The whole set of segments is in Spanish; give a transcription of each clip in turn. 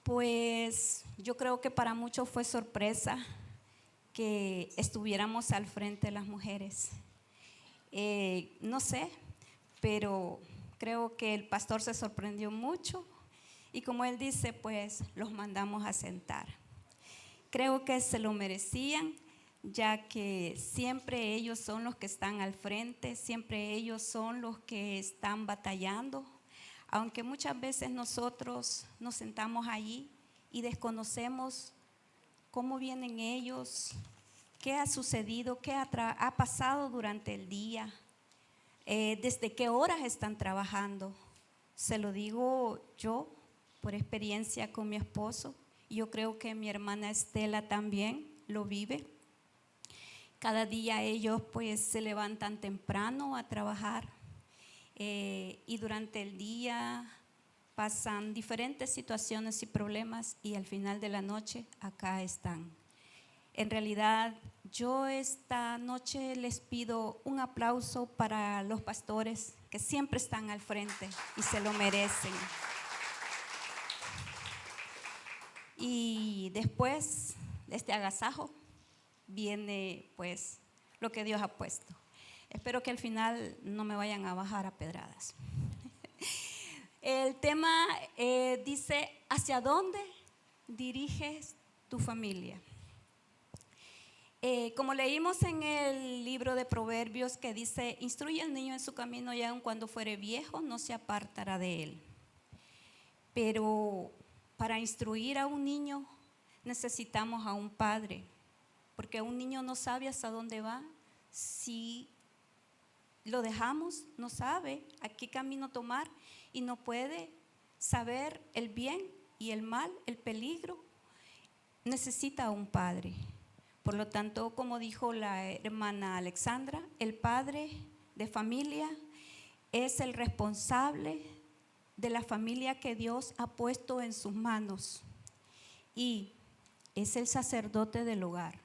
Pues yo creo que para muchos fue sorpresa que estuviéramos al frente las mujeres. No sé, pero creo que el pastor se sorprendió mucho y como él dice, pues los mandamos a sentar. Creo que se lo merecían, ya que siempre ellos son los que están al frente, siempre ellos son los que están batallando, aunque muchas veces nosotros nos sentamos allí y desconocemos cómo vienen ellos, qué ha sucedido, qué ha pasado durante el día, desde qué horas están trabajando. Se lo digo yo por experiencia con mi esposo. Yo creo que mi hermana Estela también lo vive. Cada día ellos pues se levantan temprano a trabajar y durante el día pasan diferentes situaciones y problemas y al final de la noche acá están. En realidad yo esta noche les pido un aplauso para los pastores que siempre están al frente y se lo merecen. Y después de este agasajo viene pues lo que Dios ha puesto. Espero que al final no me vayan a bajar a pedradas. El tema dice, ¿hacia dónde diriges tu familia? Como leímos en el libro de Proverbios que dice, instruye al niño en su camino y aun cuando fuere viejo no se apartará de él. Pero para instruir a un niño necesitamos a un padre, porque un niño no sabe hasta dónde va. Si lo dejamos, no sabe a qué camino tomar y no puede saber el bien y el mal, el peligro. Necesita a un padre. Por lo tanto, como dijo la hermana Alexandra, el padre de familia es el responsable de la familia que Dios ha puesto en sus manos y es el sacerdote del hogar.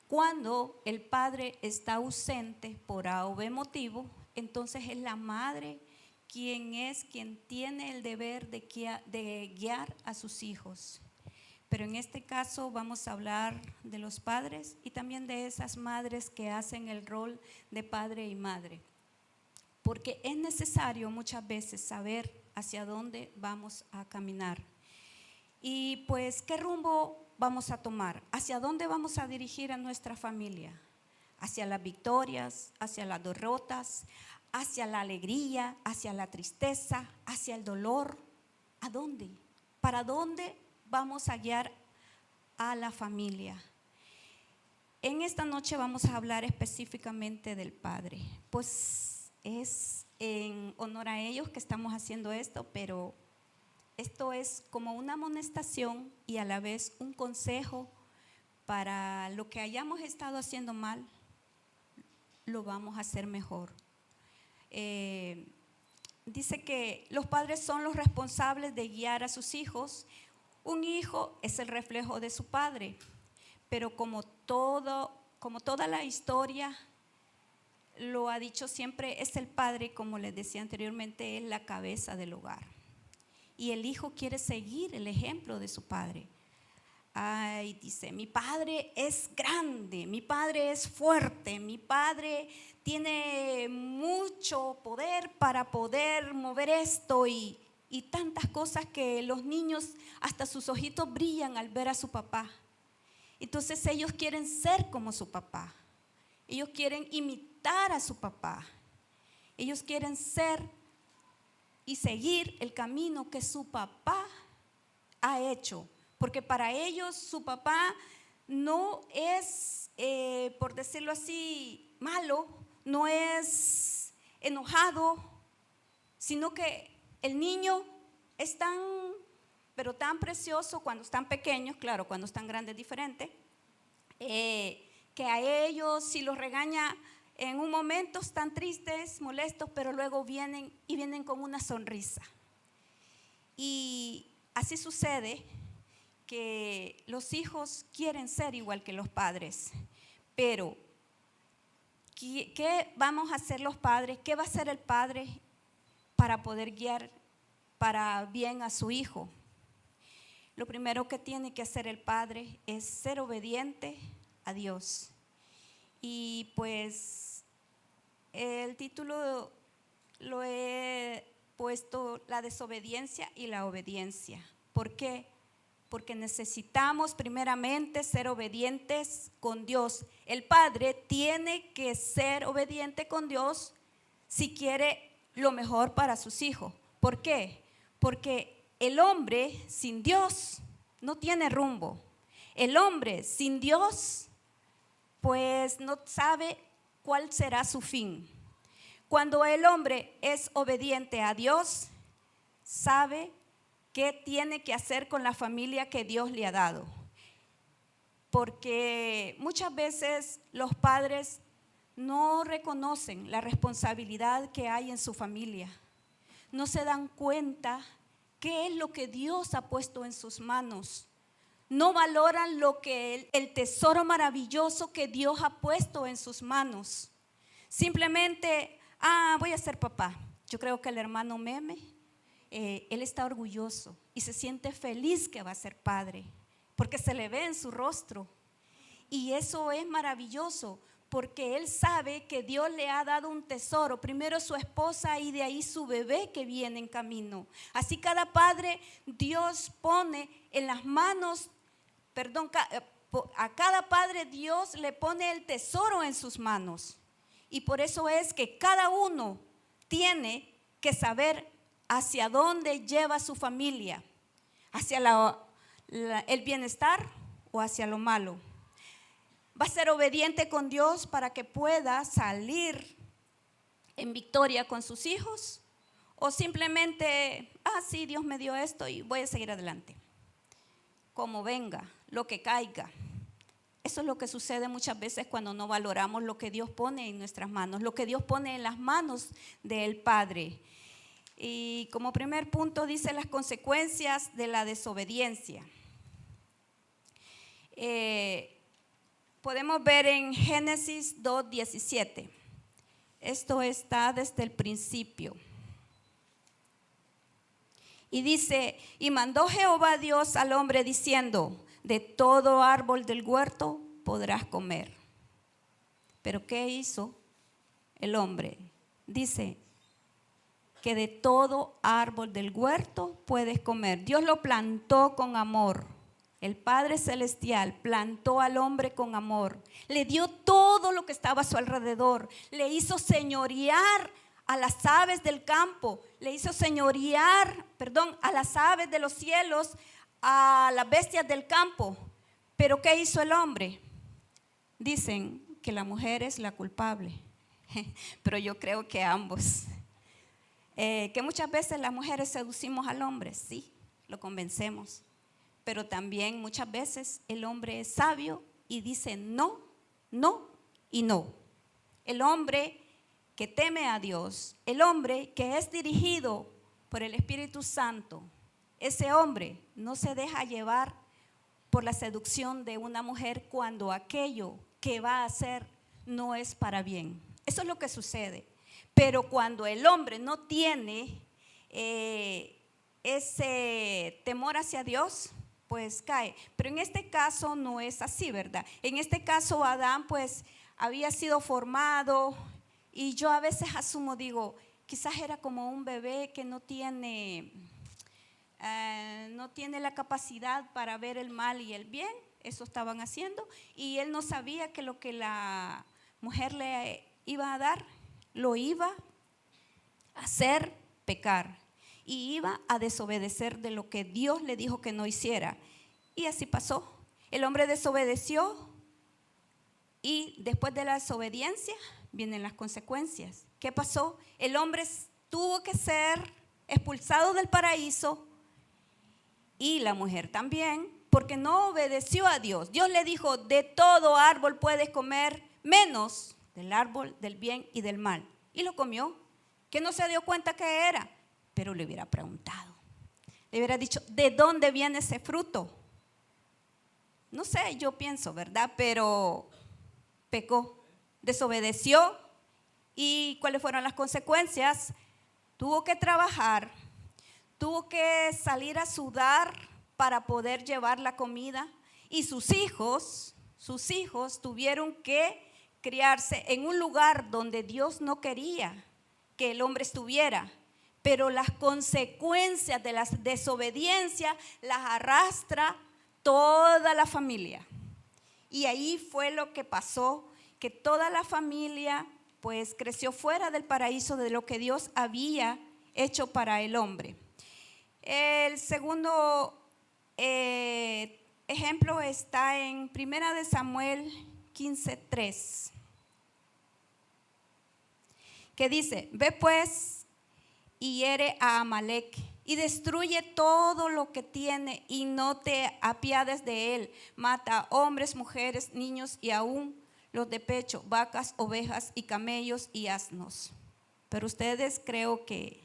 Cuando el padre está ausente por A o B motivo, entonces es la madre quien tiene el deber de guiar a sus hijos. Pero en este caso vamos a hablar de los padres y también de esas madres que hacen el rol de padre y madre. Porque es necesario muchas veces saber hacia dónde vamos a caminar. Y pues, ¿qué rumbo vamos a tomar? ¿Hacia dónde vamos a dirigir a nuestra familia? ¿Hacia las victorias, hacia las derrotas, hacia la alegría, hacia la tristeza, hacia el dolor? ¿A dónde? ¿Para dónde vamos a guiar a la familia? En esta noche vamos a hablar específicamente del padre, pues es en honor a ellos que estamos haciendo esto, pero esto es como una amonestación y a la vez un consejo para lo que hayamos estado haciendo mal, lo vamos a hacer mejor. Dice que los padres son los responsables de guiar a sus hijos. Un hijo es el reflejo de su padre, pero como toda la historia lo ha dicho siempre, es el padre, como les decía anteriormente, es la cabeza del hogar. Y el hijo quiere seguir el ejemplo de su padre. Ay, dice, mi padre es grande, mi padre es fuerte, mi padre tiene mucho poder para poder mover esto y tantas cosas que los niños hasta sus ojitos brillan al ver a su papá. Entonces ellos quieren ser como su papá, ellos quieren imitar a su papá, ellos quieren ser y seguir el camino que su papá ha hecho, porque para ellos su papá no es, por decirlo así, malo, no es enojado, sino que el niño es tan, pero tan precioso cuando están pequeños, claro, cuando están grandes es diferente, que a ellos si los regaña en un momento están tristes, molestos, pero luego vienen con una sonrisa. Y así sucede que los hijos quieren ser igual que los padres, pero ¿qué vamos a hacer los padres? ¿Qué va a hacer el padre para poder guiar para bien a su hijo? lo primero que tiene que hacer el padre es ser obediente a Dios. Y pues el título lo he puesto la desobediencia y la obediencia. ¿Por qué? Porque necesitamos primeramente ser obedientes con Dios. El padre tiene que ser obediente con Dios si quiere lo mejor para sus hijos. ¿Por qué? Porque el hombre sin Dios no tiene rumbo. El hombre sin Dios pues no sabe cuál será su fin. Cuando el hombre es obediente a Dios, sabe qué tiene que hacer con la familia que Dios le ha dado. Porque muchas veces los padres no reconocen la responsabilidad que hay en su familia. No se dan cuenta qué es lo que Dios ha puesto en sus manos. No valoran lo que el tesoro maravilloso que Dios ha puesto en sus manos. Simplemente, voy a ser papá. Yo creo que el hermano Meme, él está orgulloso y se siente feliz que va a ser padre, porque se le ve en su rostro. Y eso es maravilloso, porque él sabe que Dios le ha dado un tesoro, primero su esposa y de ahí su bebé que viene en camino. Así cada padre, Dios pone en las manos, a cada padre Dios le pone el tesoro en sus manos. Y por eso es que cada uno tiene que saber hacia dónde lleva su familia, hacia el bienestar o hacia lo malo. Va a ser obediente con Dios para que pueda salir en victoria con sus hijos, o simplemente, sí, Dios me dio esto y voy a seguir adelante. Como venga, lo que caiga. Eso es lo que sucede muchas veces cuando no valoramos lo que Dios pone en nuestras manos, lo que Dios pone en las manos del Padre. Y como primer punto dice las consecuencias de la desobediencia. Podemos ver en Génesis 2:17. Esto está desde el principio. Y dice, y mandó Jehová Dios al hombre diciendo, de todo árbol del huerto podrás comer. Pero ¿qué hizo el hombre? Dice que de todo árbol del huerto puedes comer. Dios lo plantó con amor. El Padre Celestial plantó al hombre con amor. Le dio todo lo que estaba a su alrededor. Le hizo señorear a las aves del campo. Le hizo señorear, a las aves de los cielos, a las bestias del campo. Pero ¿qué hizo el hombre? Dicen que la mujer es la culpable, pero yo creo que ambos. Que muchas veces las mujeres seducimos al hombre, sí, lo convencemos. Pero también muchas veces el hombre es sabio y dice no, no y no. El hombre que teme a Dios, el hombre que es dirigido por el Espíritu Santo, ese hombre no se deja llevar por la seducción de una mujer cuando aquello que va a hacer no es para bien. Eso es lo que sucede. Pero cuando el hombre no tiene ese temor hacia Dios, pues cae. Pero en este caso no es así, ¿verdad? En este caso Adán pues había sido formado y yo a veces asumo, digo, quizás era como un bebé que no tiene la capacidad para ver el mal y el bien. Eso estaban haciendo y él no sabía que lo que la mujer le iba a dar lo iba a hacer pecar y iba a desobedecer de lo que Dios le dijo que no hiciera. Y así pasó. El hombre desobedeció y después de la desobediencia vienen las consecuencias. ¿Qué pasó? El hombre tuvo que ser expulsado del paraíso y la mujer también, porque no obedeció a Dios. Dios le dijo, de todo árbol puedes comer, menos del árbol del bien y del mal. Y lo comió, que no se dio cuenta que era, pero le hubiera preguntado. Le hubiera dicho, ¿de dónde viene ese fruto? No sé, yo pienso, ¿verdad? Pero pecó, desobedeció. ¿Y cuáles fueron las consecuencias? Tuvo que trabajar, tuvo que salir a sudar para poder llevar la comida, y sus hijos tuvieron que criarse en un lugar donde Dios no quería que el hombre estuviera, pero las consecuencias de la desobediencia las arrastra toda la familia. Y ahí fue lo que pasó, que toda la familia pues creció fuera del paraíso de lo que Dios había hecho para el hombre. El segundo ejemplo está en 1 de Samuel 15:3, que dice: ve pues y hiere a Amalec y destruye todo lo que tiene y no te apiades de él. Mata hombres, mujeres, niños y aún los de pecho, vacas, ovejas y camellos y asnos. Pero ustedes creo que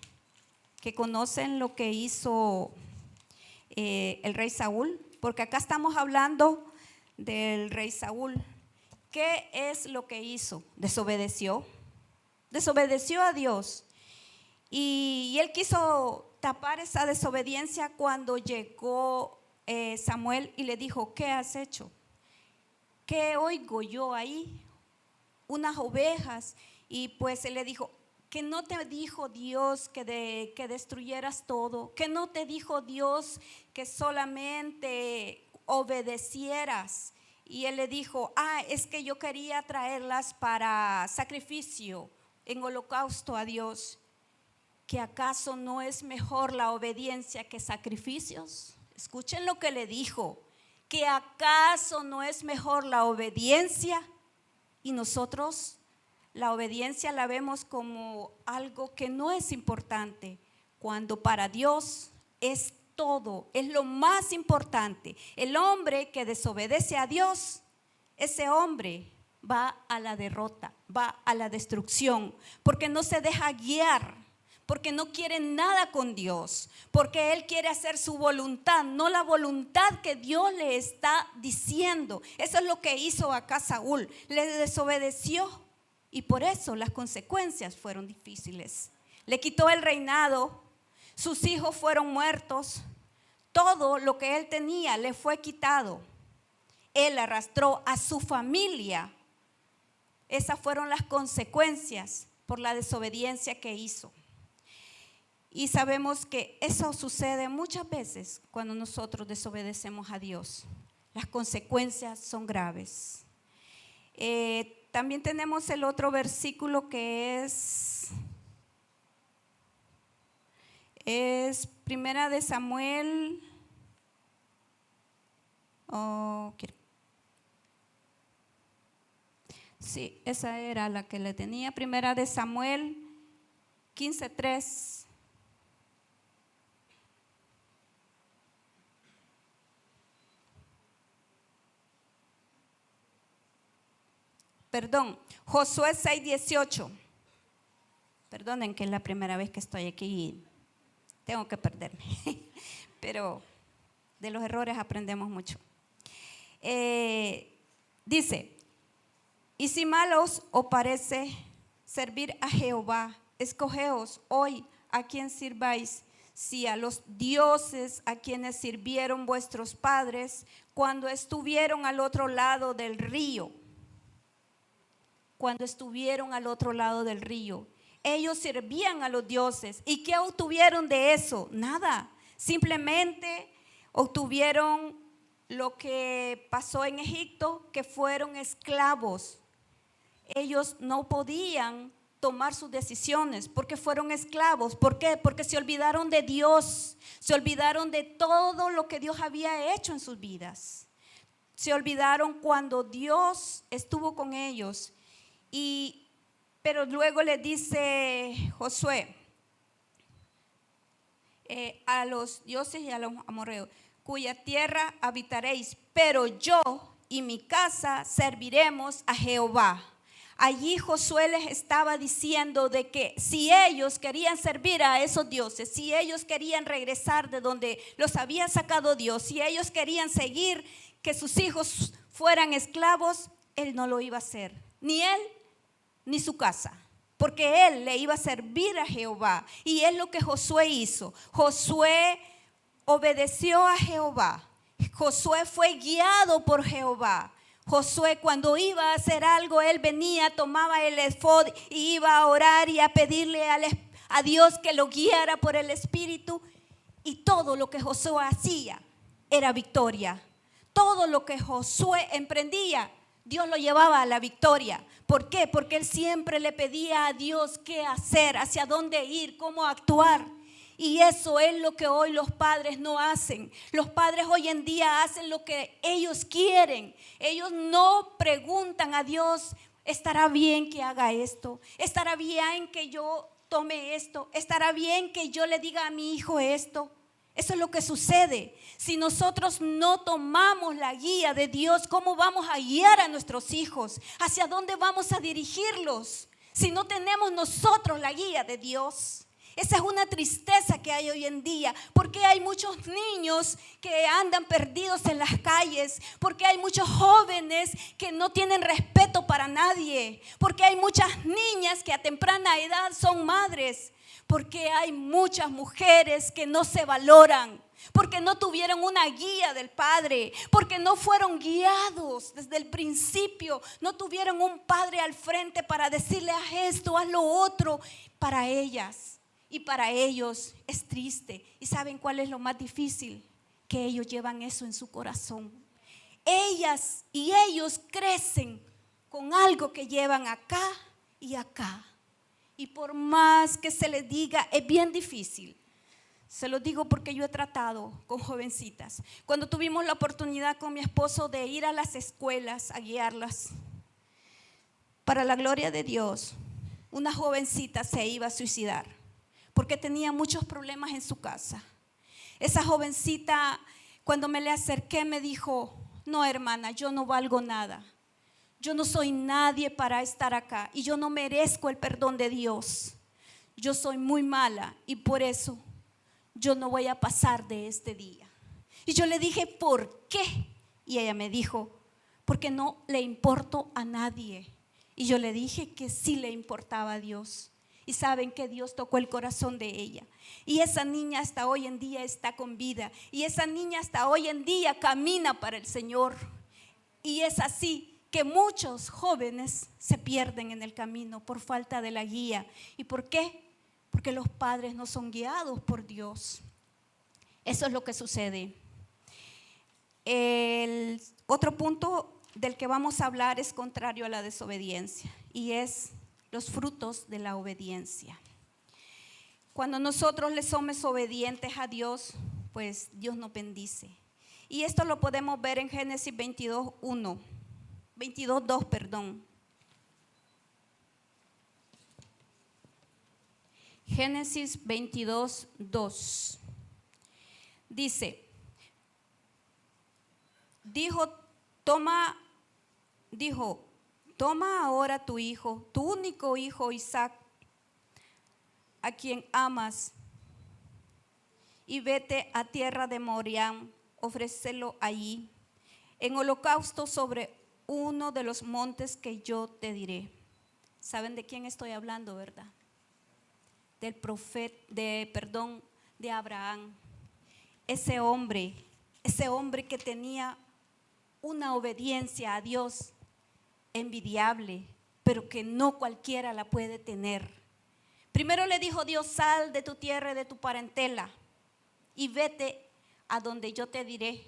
conocen lo que hizo el rey Saúl, porque acá estamos hablando del rey Saúl. ¿Qué es lo que hizo? Desobedeció a Dios. Y él quiso tapar esa desobediencia cuando llegó Samuel y le dijo: ¿qué has hecho? ¿Qué oigo yo ahí? Unas ovejas. Y pues él le dijo: ¿que no te dijo Dios que destruyeras todo? ¿Que no te dijo Dios que solamente obedecieras? Y él le dijo: es que yo quería traerlas para sacrificio, en holocausto a Dios. ¿Que acaso no es mejor la obediencia que sacrificios? Escuchen lo que le dijo. ¿Que acaso no es mejor la obediencia? Y nosotros la obediencia la vemos como algo que no es importante, cuando para Dios es todo, es lo más importante. El hombre que desobedece a Dios, ese hombre va a la derrota, va a la destrucción, porque no se deja guiar, porque no quiere nada con Dios, porque él quiere hacer su voluntad, no la voluntad que Dios le está diciendo. Eso es lo que hizo acá Saúl, le desobedeció y por eso las consecuencias fueron difíciles. Le quitó el reinado, sus hijos fueron muertos, todo lo que él tenía le fue quitado. Él arrastró a su familia. Esas fueron las consecuencias por la desobediencia que hizo. Y sabemos que eso sucede muchas veces cuando nosotros desobedecemos a Dios. Las consecuencias son graves. También tenemos el otro versículo que es 1 de Samuel. Sí, esa era la que le tenía. 1 de Samuel 15:3. Josué 6:18. Perdonen que es la primera vez que estoy aquí y tengo que perderme, pero de los errores aprendemos mucho. Dice: y si mal os parece servir a Jehová, escogeos hoy a quién sirváis, si a los dioses a quienes sirvieron vuestros padres cuando estuvieron al otro lado del río. Cuando estuvieron al otro lado del río, ellos servían a los dioses. ¿Y qué obtuvieron de eso? Nada. Simplemente obtuvieron lo que pasó en Egipto, que fueron esclavos. Ellos no podían tomar sus decisiones porque fueron esclavos. ¿Por qué? Porque se olvidaron de Dios, se olvidaron de todo lo que Dios había hecho en sus vidas. Se olvidaron cuando Dios estuvo con ellos. Pero luego le dice Josué a los dioses y a los amorreos: cuya tierra habitaréis, pero yo y mi casa serviremos a Jehová. Allí Josué les estaba diciendo de que si ellos querían servir a esos dioses, si ellos querían regresar de donde los había sacado Dios, si ellos querían seguir que sus hijos fueran esclavos, él no lo iba a hacer, ni él ni su casa, porque él le iba a servir a Jehová. Y es lo que Josué hizo. Josué obedeció a Jehová. Josué fue guiado por Jehová. Josué, cuando iba a hacer algo, él venía, tomaba el efod y iba a orar y a pedirle a Dios que lo guiara por el Espíritu. Y todo lo que Josué hacía era victoria. Todo lo que Josué emprendía, Dios lo llevaba a la victoria. ¿Por qué? Porque él siempre le pedía a Dios qué hacer, hacia dónde ir, cómo actuar. Y eso es lo que hoy los padres no hacen. Los padres hoy en día hacen lo que ellos quieren. Ellos no preguntan a Dios, ¿estará bien que haga esto? ¿Estará bien que yo tome esto? ¿Estará bien que yo le diga a mi hijo esto? Eso es lo que sucede. Si nosotros no tomamos la guía de Dios, ¿cómo vamos a guiar a nuestros hijos? ¿Hacia dónde vamos a dirigirlos? Si no tenemos nosotros la guía de Dios. Esa es una tristeza que hay hoy en día, porque hay muchos niños que andan perdidos en las calles, porque hay muchos jóvenes que no tienen respeto para nadie, porque hay muchas niñas que a temprana edad son madres, porque hay muchas mujeres que no se valoran, porque no tuvieron una guía del Padre, porque no fueron guiados desde el principio, no tuvieron un padre al frente para decirle haz esto, haz lo otro para ellas. Y para ellos es triste. ¿Y saben cuál es lo más difícil? Que ellos llevan eso en su corazón. Ellas y ellos crecen con algo que llevan acá y acá. Y por más que se les diga, es bien difícil. Se lo digo porque yo he tratado con jovencitas. Cuando tuvimos la oportunidad con mi esposo de ir a las escuelas a guiarlas, para la gloria de Dios, una jovencita se iba a suicidar porque tenía muchos problemas en su casa. Esa jovencita, cuando me le acerqué, me dijo, no hermana, yo no valgo nada. Yo no soy nadie para estar acá y yo no merezco el perdón de Dios. Yo soy muy mala y por eso yo no voy a pasar de este día. Y yo le dije, ¿por qué? Y ella me dijo, porque no le importo a nadie. Y yo le dije que sí le importaba a Dios. Y saben que Dios tocó el corazón de ella. Y esa niña hasta hoy en día está con vida. Y esa niña hasta hoy en día camina para el Señor. Y es así que muchos jóvenes se pierden en el camino por falta de la guía. ¿Y por qué? Porque los padres no son guiados por Dios. Eso es lo que sucede. El otro punto del que vamos a hablar es contrario a la desobediencia. Y es los frutos de la obediencia. Cuando nosotros le somos obedientes a Dios, pues Dios nos bendice. Y esto lo podemos ver en Génesis 22:2, perdón. Génesis 22:2. Dice, dijo, toma ahora tu hijo, tu único hijo Isaac, a quien amas, y vete a tierra de Moriah, ofrécelo allí, en holocausto sobre uno de los montes que yo te diré. ¿Saben de quién estoy hablando, verdad? Del profeta, de Abraham. Ese hombre que tenía una obediencia a Dios envidiable, pero que no cualquiera la puede tener. Primero le dijo Dios, sal de tu tierra y de tu parentela y vete a donde yo te diré.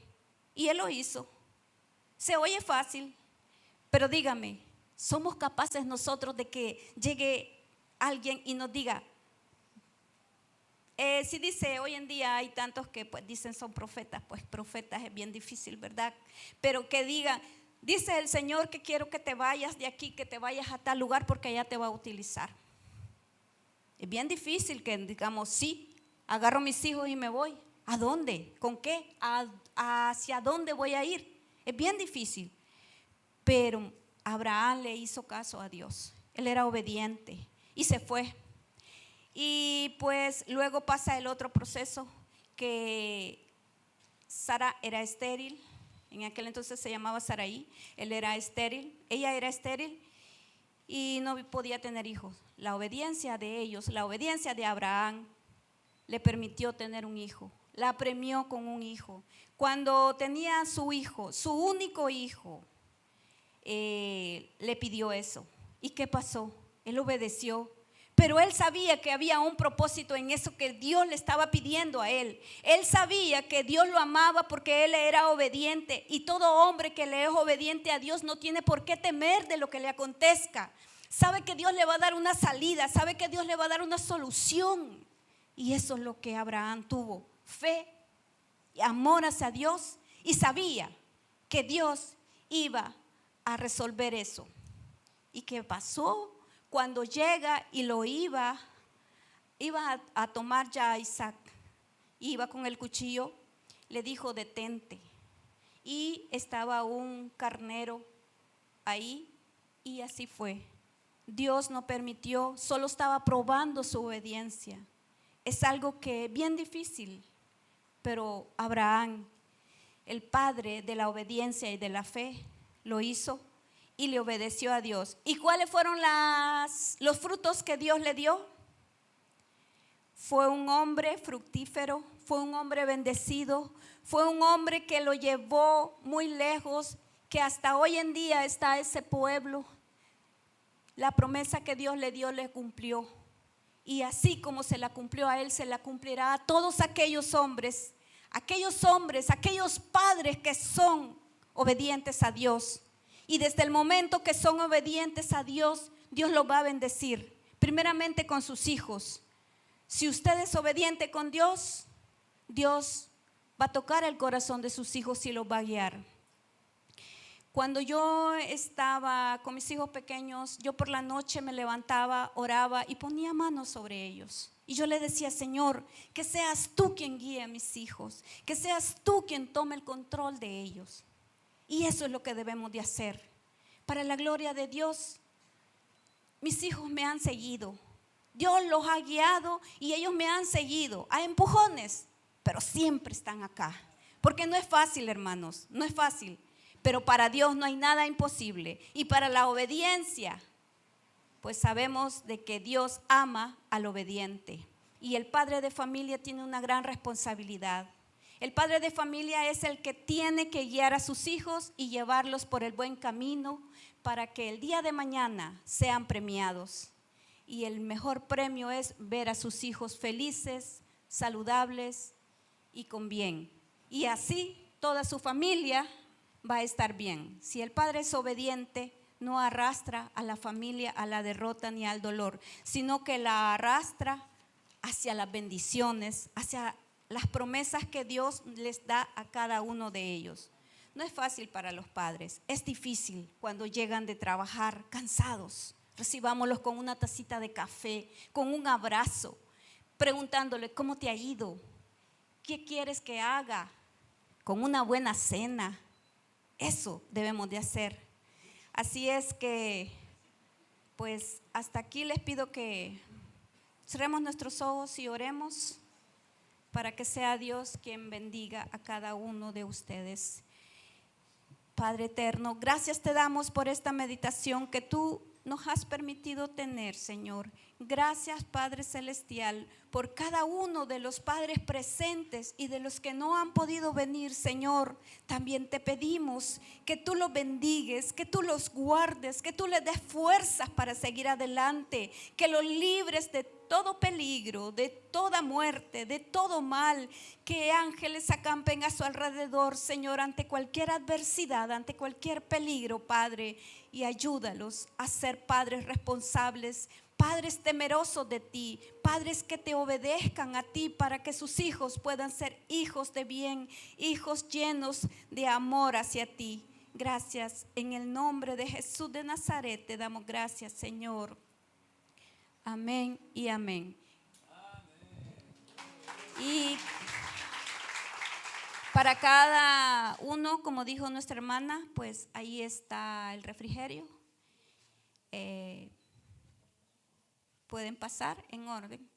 Y él lo hizo. Se oye fácil, pero dígame, ¿somos capaces nosotros de que llegue alguien y nos diga? Si dice, hoy en día hay tantos que pues dicen son profetas, pues profetas es bien difícil, ¿verdad? Pero que digan, dice el Señor que quiero que te vayas de aquí, que te vayas a tal lugar porque allá te va a utilizar. Es bien difícil que digamos, sí, agarro mis hijos y me voy. ¿A dónde? ¿Con qué? ¿Hacia dónde voy a ir? Es bien difícil. Pero Abraham le hizo caso a Dios. Él era obediente y se fue. Y pues luego pasa el otro proceso, que Sara era estéril. En aquel entonces se llamaba Saraí. Ella era estéril y no podía tener hijos. La obediencia de ellos, la obediencia de Abraham le permitió tener un hijo. la premió con un hijo. Cuando tenía a su hijo, su único hijo, le pidió eso. ¿Y qué pasó? Él obedeció. Pero él sabía que había un propósito en eso que Dios le estaba pidiendo a él. Él sabía que Dios lo amaba porque él era obediente. Y todo hombre que le es obediente a Dios no tiene por qué temer de lo que le acontezca. Sabe que Dios le va a dar una salida, sabe que Dios le va a dar una solución. Y eso es lo que Abraham tuvo: fe y amor hacia Dios, y sabía que Dios iba a resolver eso. ¿Y qué pasó? Cuando llega y lo iba a tomar ya a Isaac, iba con el cuchillo, le dijo: detente. Y estaba un carnero ahí, y así fue. Dios no permitió, solo estaba probando su obediencia. Es algo que es bien difícil, pero Abraham, el padre de la obediencia y de la fe, lo hizo y le obedeció a Dios. ¿Y cuáles fueron los frutos que Dios le dio? Fue un hombre fructífero, fue un hombre bendecido, fue un hombre que lo llevó muy lejos, que hasta hoy en día está ese pueblo. La promesa que Dios le dio le cumplió. Y así como se la cumplió a él, se la cumplirá a todos aquellos hombres, aquellos padres que son obedientes a Dios. Y desde el momento que son obedientes a Dios, Dios los va a bendecir, primeramente con sus hijos. Si usted es obediente con Dios, Dios va a tocar el corazón de sus hijos y los va a guiar. Cuando yo estaba con mis hijos pequeños, yo por la noche me levantaba, oraba y ponía manos sobre ellos. Y yo le decía: Señor, que seas tú quien guíe a mis hijos, que seas tú quien tome el control de ellos. Y eso es lo que debemos de hacer. Para la gloria de Dios, mis hijos me han seguido. Dios los ha guiado y ellos me han seguido a empujones, pero siempre están acá. Porque no es fácil, hermanos, no es fácil. Pero para Dios no hay nada imposible. Y para la obediencia, pues sabemos de que Dios ama al obediente. Y el padre de familia tiene una gran responsabilidad. El padre de familia es el que tiene que guiar a sus hijos y llevarlos por el buen camino para que el día de mañana sean premiados. Y el mejor premio es ver a sus hijos felices, saludables y con bien. Y así toda su familia va a estar bien. Si el padre es obediente, no arrastra a la familia a la derrota ni al dolor, sino que la arrastra hacia las bendiciones, hacia las promesas que Dios les da a cada uno de ellos. No es fácil para los padres, es difícil cuando llegan de trabajar cansados. Recibámoslos con una tacita de café, con un abrazo, preguntándole: ¿cómo te ha ido? ¿Qué quieres que haga? Con una buena cena. Eso debemos de hacer. Así es que, pues hasta aquí les pido que cerremos nuestros ojos y oremos para que sea Dios quien bendiga a cada uno de ustedes. Padre eterno, gracias te damos por esta meditación que tú nos has permitido tener, Señor. Gracias, Padre Celestial, por cada uno de los padres presentes y de los que no han podido venir, Señor. También te pedimos que tú los bendigues, que tú los guardes, que tú les des fuerzas para seguir adelante, que los libres de todo peligro, de toda muerte, de todo mal, que ángeles acampen a su alrededor, Señor, ante cualquier adversidad, ante cualquier peligro, Padre, y ayúdalos a ser padres responsables, padres temerosos de ti, padres que te obedezcan a ti para que sus hijos puedan ser hijos de bien, hijos llenos de amor hacia ti. Gracias, en el nombre de Jesús de Nazaret te damos gracias, Señor. Amén y amén. Y para cada uno, como dijo nuestra hermana, pues ahí está el refrigerio. Pueden pasar en orden.